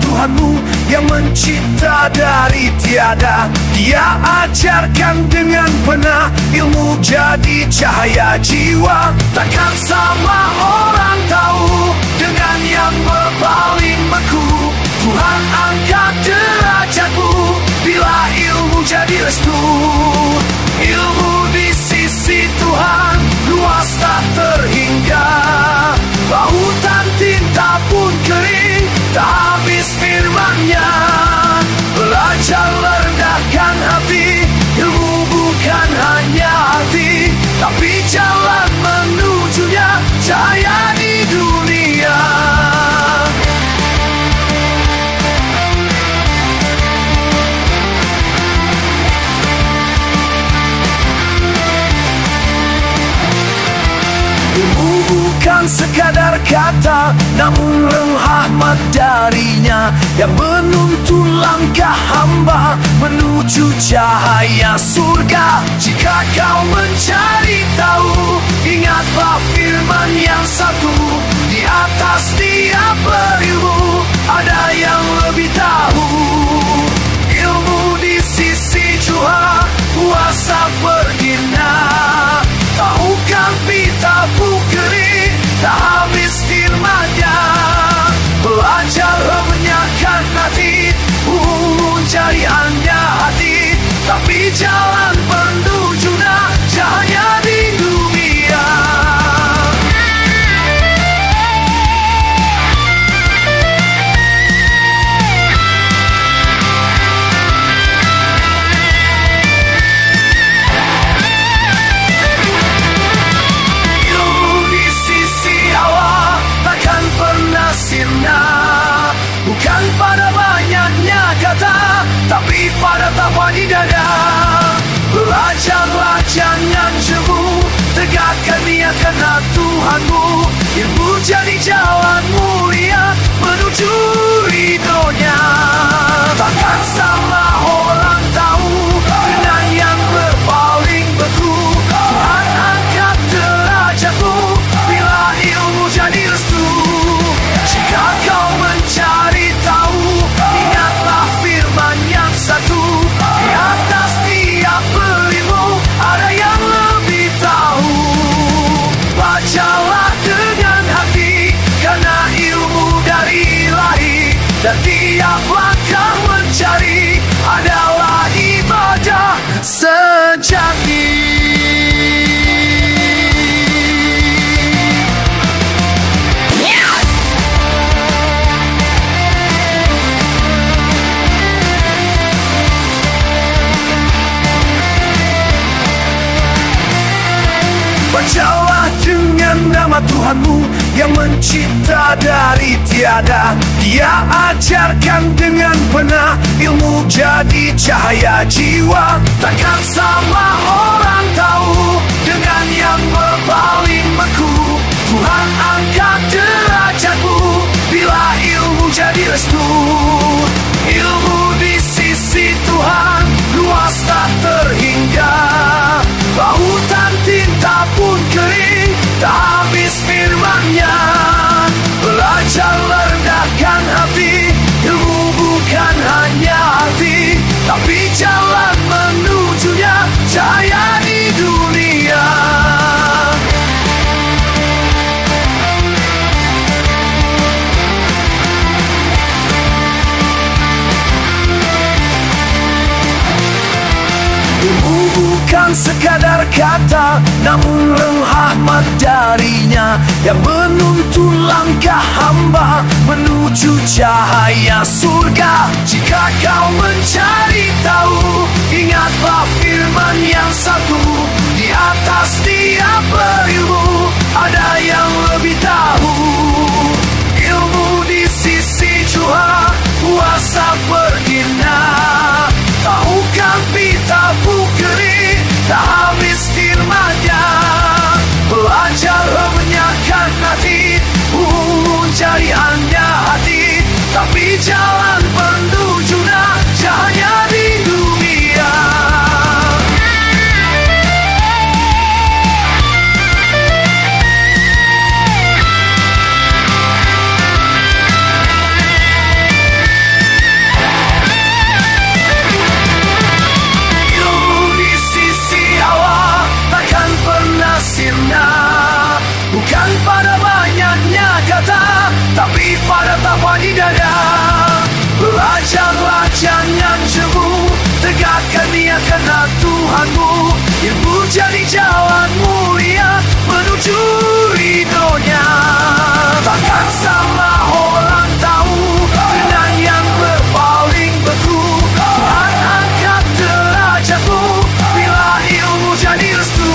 Tuhanmu yang mencipta dari tiada. Dia ajarkan dengan benar, ilmu jadi cahaya jiwa. Takkan sama orang tahu dengan yang berpaling beku. Tuhan angkat derajatmu bila ilmu jadi restu. Ilmu di sisi Tuhan luas tak terhingga. Lautan tinta pun kering, tak habis firman-Nya. Belajar rendahkan hati, ilmu bukan hanya hati, tapi jalan menujunya, cahaya di dunia. Bukan sekadar kata, namun rahmat darinya yang menuntun langkah hamba menuju cahaya surga. Jika kau mencari tahu, ingatlah firman yang satu. Di atas tiap berilmu ada yang lebih tahu. Ilmu di sisi Tuhan kuasa bergina. Tahukah pita kering, tak habis firman-Nya. Belajar renyahkan hati, cariannya hati, tapi jalan menujunya, cahaya di dunia. Bukan pada banyaknya kata, tapi pada tapak di dada. Belajarlah jangan jemu, tegakkan niat karena Tuhanmu. Ilmu jadi jalan mulia menuju ridho-Nya. Takkan salah orang tahu dengan yang berpaling beku. Tuhan angkat derajatmu bila ilmu jadi restu. Jika kau mencari tahu, ingatlah firman yang satu. Di atas tiap berilmu ada yang lebih tahu. Bacalah dengan hati, karena ilmu dari Ilahi. Dan tiap langkah mencari adalah ibadah sejati. Bacalah dengan nama Tuhanmu yang mencipta dari tiada. Dia ajarkan dengan benar, ilmu jadi cahaya jiwa. Takkan sama orang tahu dengan yang berpaling beku. Tuhan angkat derajatmu bila ilmu jadi restu. Ilmu di sisi Tuhan luas tak terhingga. Lautan tinta pun kering, tak habis firman-Nya. Belajar rendahkan hati, ilmu bukan hanya hati, tapi jalan menujunya, cahaya di dunia. Bukan sekadar kata, namun rahmat darinya yang menuntun langkah hamba menuju cahaya surga. Jika kau mencari tahu, ingatlah firman yang satu. Di atas tiap berilmu ada yang lebih tahu. Ilmu di sisi Tuhan kuasa bergina. Tahukah pita kering, tak habis firman-Nya. Belajar renyahkan hati, cariannya hati, tapi jalan menujunya, cahaya di dunia. jalanmu, ilmu jadi jalan mulia menuju ridhonya. Takkan sama orang tahu dengan yang berpaling beku. Tuhan angkat derajatmu bila ilmu jadi restu.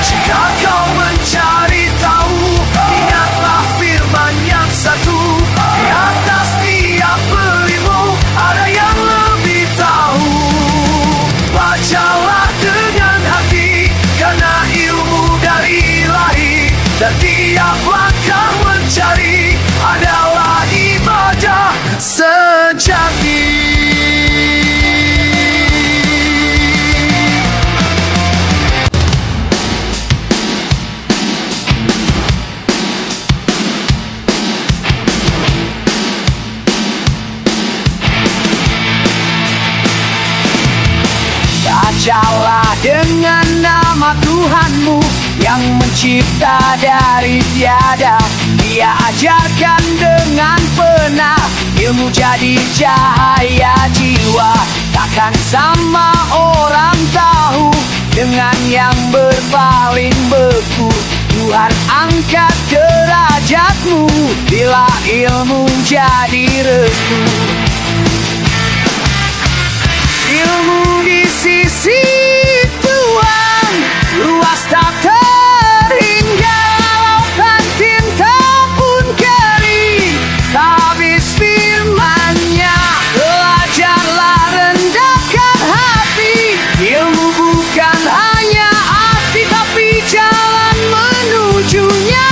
Jika kau mencari tahu, ingatlah firman yang satu. Di atas tiap berilmu ada yang lebih tahu. Bacalah dengan hati, karena ilmu dari Ilahi. Dan tiap langkah mencari adalah ibadah sejati. Bacalah dengan nama Tuhanmu yang mencipta dari tiada. Dia ajarkan dengan benar, ilmu jadi cahaya jiwa. Takkan sama orang tahu dengan yang berpaling beku. Tuhan angkat derajatmu bila ilmu jadi restu. Ilmu di sisi Tuhan luas tak terhingga, lautan tinta pun kering tak habis firman-Nya. Belajarlah rendahkan hati, ilmu bukan hanya arti tapi jalan menujunya,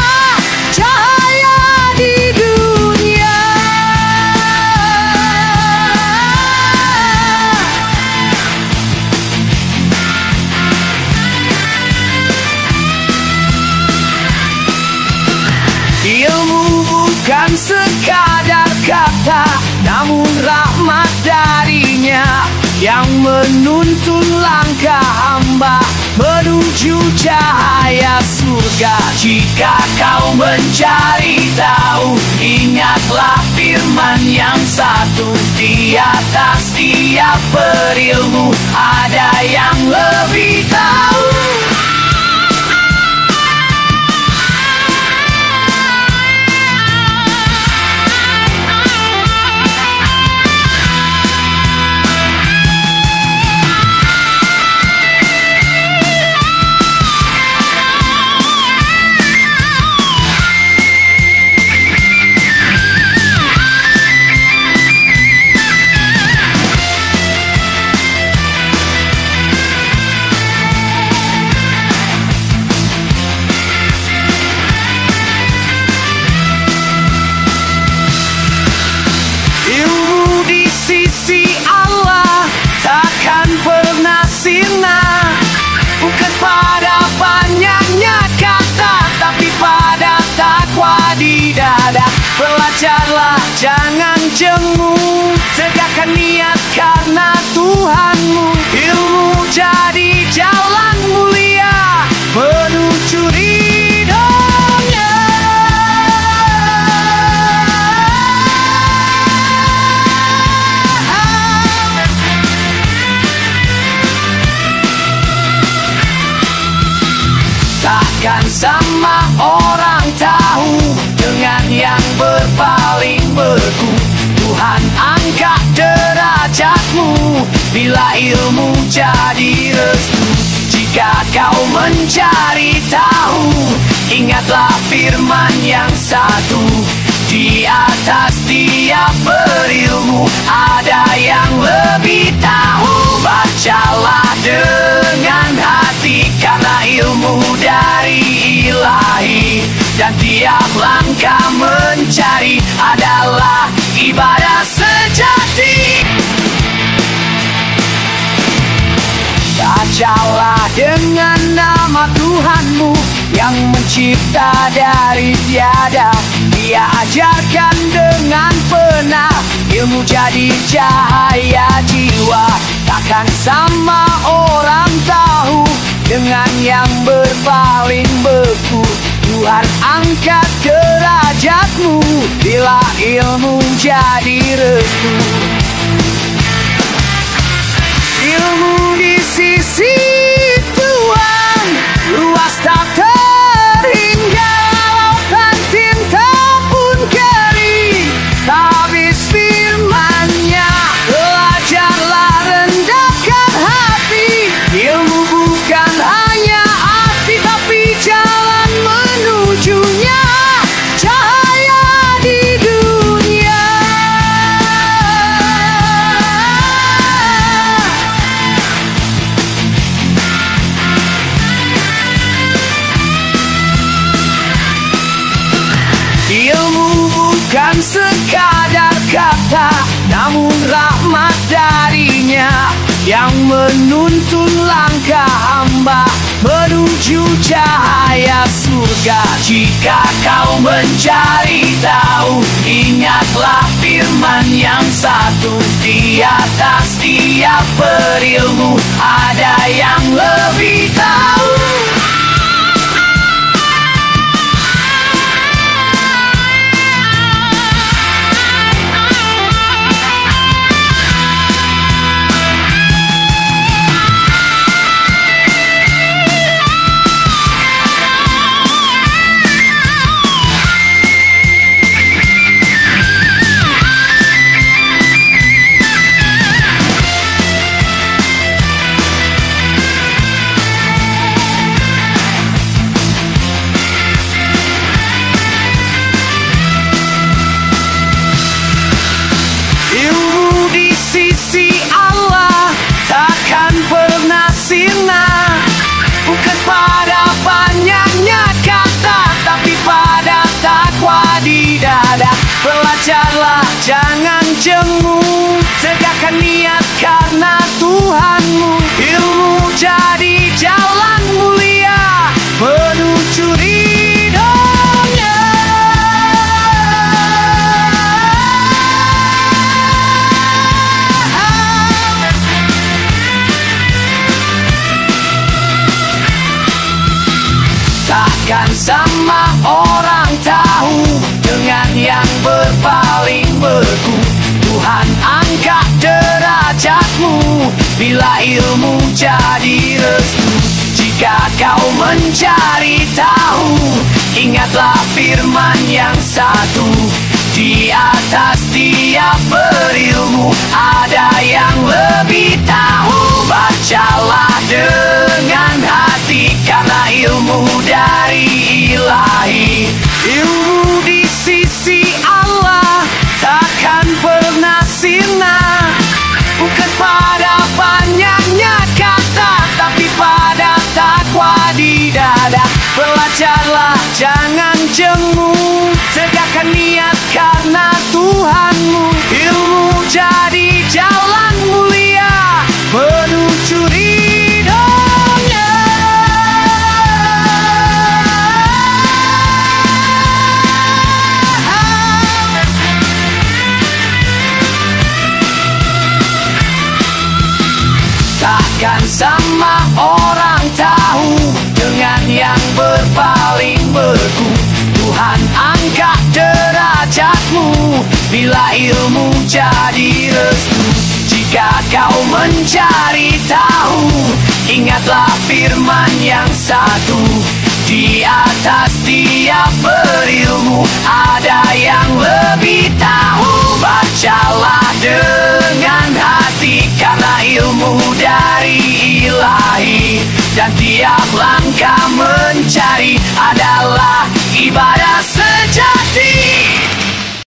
cahaya di dunia. Ilmu bukan sekadar kata, namun rahmat darinya yang menuntun langkah hamba menuju cahaya surga. Jika kau mencari tahu, ingatlah firman yang satu. Di atas tiap berilmu ada yang lebih tahu. Sisi Allah takkan pernah sirna, bukan pada banyaknya kata, tapi pada takwa di dada. Belajarlah jangan jemu, tegakkan niat karena Tuhanmu. Ilmu jadi jalan mulia menuju ridhonya. Takkan sama orang tahu dengan yang berpaling beku. Tuhan angkat derajatmu bila ilmu jadi restu. Jika kau mencari tahu, ingatlah firman yang satu. Di atas tiap berilmu ada yang lebih tahu. Bacalah dengan hati, karena ilmu dari Ilahi. Dan tiap langkah mencari adalah ibadah sejati. Bacalah dengan nama Tuhanmu yang mencipta dari tiada. Dia ajarkan dengan benar, ilmu jadi cahaya jiwa. Takkan sama orang tahu dengan yang berpaling beku. Tuhan angkat derajatmu bila ilmu jadi restu. Ilmu di sisi nyata, namun rahmat darinya yang menuntun langkah hamba menuju cahaya surga. Jika kau mencari tahu, ingatlah firman yang satu, di atas tiap berilmu ada yang lebih tahu. Sisi Allah takkan pernah sirna, bukan pada banyaknya kata, tapi pada takwa di dada. Belajarlah, jangan jemu, tegakkan niat karena Tuhanmu. Ilmu jadi jalan mulia menuju ridhonya. Takkan sama orang tahu dengan yang berpaling beku. Tuhan angkat derajatmu bila ilmu jadi restu. Jika kau mencari tahu, ingatlah firman yang satu, di atas tiap berilmu ada yang lebih tahu. Bacalah dengan hati karena ilmu dari ilahi. Ilmu di sisi Allah takkan pernah sirna, bukan pada banyaknya kata, tapi pada takwa di dada. Belajarlah, jangan jemu, tegakkan niat karena Tuhanmu. Ilmu jadi jalan mulia menuju ridhonya. Takkan sama orang tahu dengan yang berpaling beku. Tuhan angkat derajatmu bila ilmu jadi restu. Jika kau mencari tahu, ingatlah firman yang satu, di atas tiap berilmu ada yang lebih tahu. Bacalah dengan hati karena ilmu dari ilahi, dan tiap langkah mencari adalah ibadah.